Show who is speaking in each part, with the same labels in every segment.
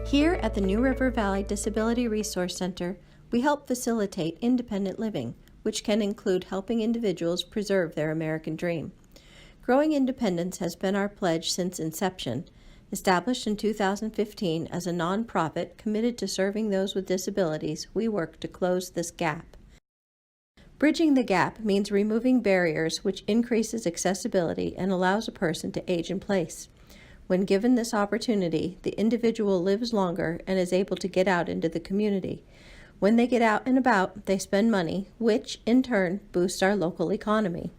Speaker 1: Here at the New River Valley Disability Resource Center, we help facilitate independent living, which can include helping individuals preserve their American dream. Growing Independence has been our pledge since inception. Established in 2015 as a nonprofit committed to serving those with disabilities, we work to close this gap. Bridging the gap means removing barriers which increases accessibility and allows a person to age in place. When given this opportunity, the individual lives longer and is able to get out into the community. When they get out and about, they spend money, which in turn boosts our local economy.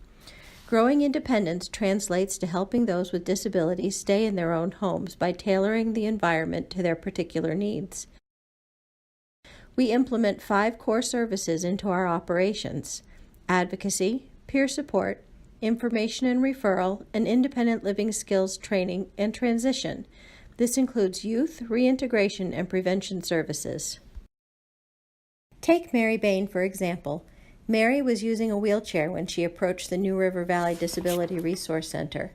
Speaker 1: Growing Independence translates to helping those with disabilities stay in their own homes by tailoring the environment to their particular needs. We implement 5 core services into our operations: advocacy, peer support, information and referral, and independent living skills training and transition. This includes youth, reintegration, and prevention services. Take Mary Bain, for example. Mary was using a wheelchair when she approached the New River Valley Disability Resource Center,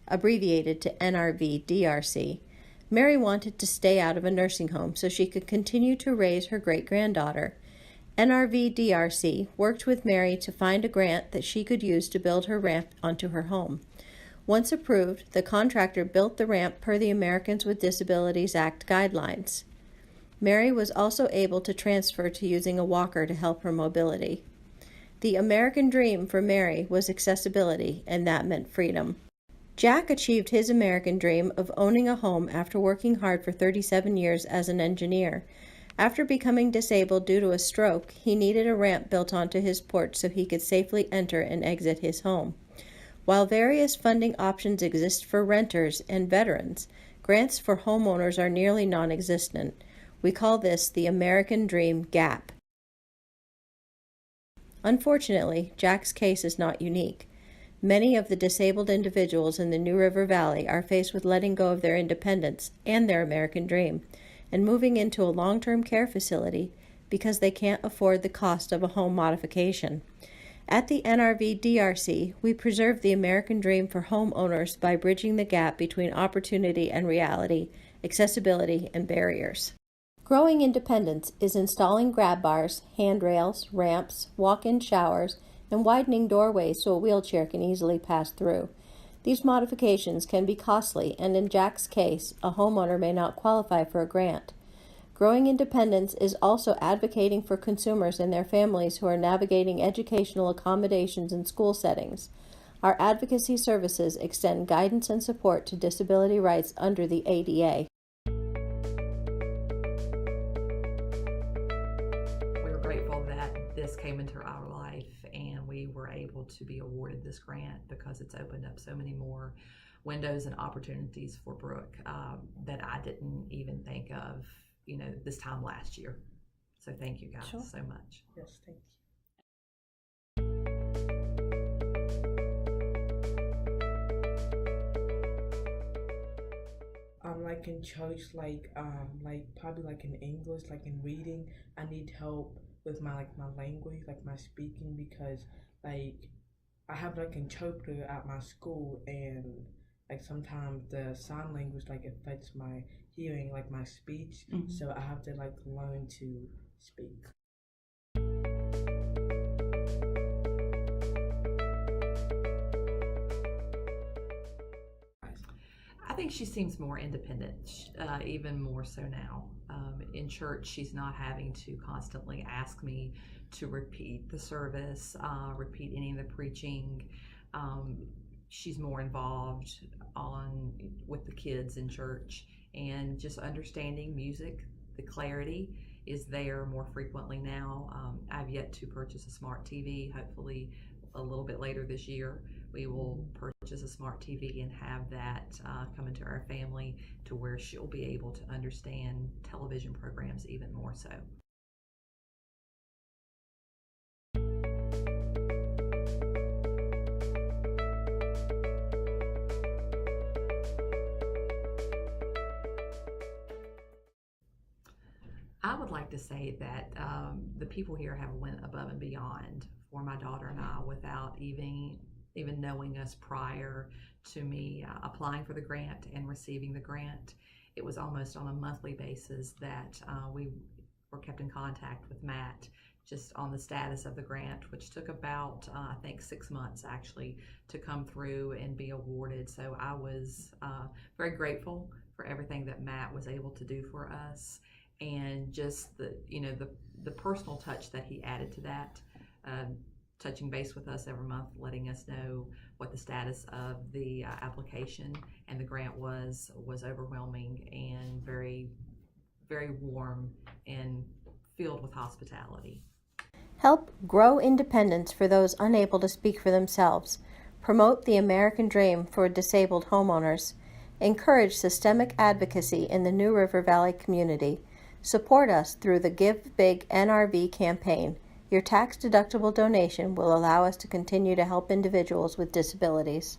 Speaker 1: abbreviated to NRV DRC. Mary wanted to stay out of a nursing home so she could continue to raise her great-granddaughter. NRV DRC worked with Mary to find a grant that she could use to build her ramp onto her home. Once approved, the contractor built the ramp per the Americans with Disabilities Act guidelines. Mary was also able to transfer to using a walker to help her mobility. The American dream for Mary was accessibility, and that meant freedom. Jack achieved his American dream of owning a home after working hard for 37 years as an engineer. After becoming disabled due to a stroke, he needed a ramp built onto his porch so he could safely enter and exit his home. While various funding options exist for renters and veterans, grants for homeowners are nearly non-existent. We call this the American Dream Gap. Unfortunately, Jack's case is not unique. Many of the disabled individuals in the New River Valley are faced with letting go of their independence and their American dream, and moving into a long-term care facility because they can't afford the cost of a home modification. At the NRV DRC, we preserve the American dream for homeowners by bridging the gap between opportunity and reality, accessibility, and barriers. Growing Independence is installing grab bars, handrails, ramps, walk-in showers, and widening doorways so a wheelchair can easily pass through. These modifications can be costly, and in Jack's case, a homeowner may not qualify for a grant. Growing Independence is also advocating for consumers and their families who are navigating educational accommodations in school settings. Our advocacy services extend guidance and support to disability rights under the ADA.
Speaker 2: Grateful that this came into our life and we were able to be awarded this grant because it's opened up so many more windows and opportunities for Brooke that I didn't even think of, this time last year. So thank you guys so much.
Speaker 3: Yes, thank you. Like in church, like probably like in English, like in reading, I need help with my language, like my speaking, because like I have like interpreter at my school, and like sometimes the sign language like affects my hearing, like my speech. So I have to like learn to speak.
Speaker 2: I think she seems more independent, even more so now. In church, she's not having to constantly ask me to repeat the service, repeat any of the preaching. She's more involved with the kids in church, and just understanding music. The clarity is there more frequently now. I've yet to purchase a smart TV. Hopefully a little bit later this year, we will purchase a smart TV and have that come into our family to where she'll be able to understand television programs even more so. I would like to say that the people here have went above and beyond for my daughter and I without even knowing us prior to me applying for the grant and receiving the grant. it was almost on a monthly basis that we were kept in contact with Matt just on the status of the grant, which took about, I think, 6 months actually to come through and be awarded. So I was very grateful for everything that Matt was able to do for us, and just the personal touch that he added to that, touching base with us every month, letting us know what the status of the application and the grant was overwhelming and very, very warm and filled with hospitality.
Speaker 1: Help grow independence for those unable to speak for themselves. Promote the American dream for disabled homeowners. Encourage systemic advocacy in the New River Valley community. Support us through the Give Big NRV campaign. Your tax-deductible donation will allow us to continue to help individuals with disabilities.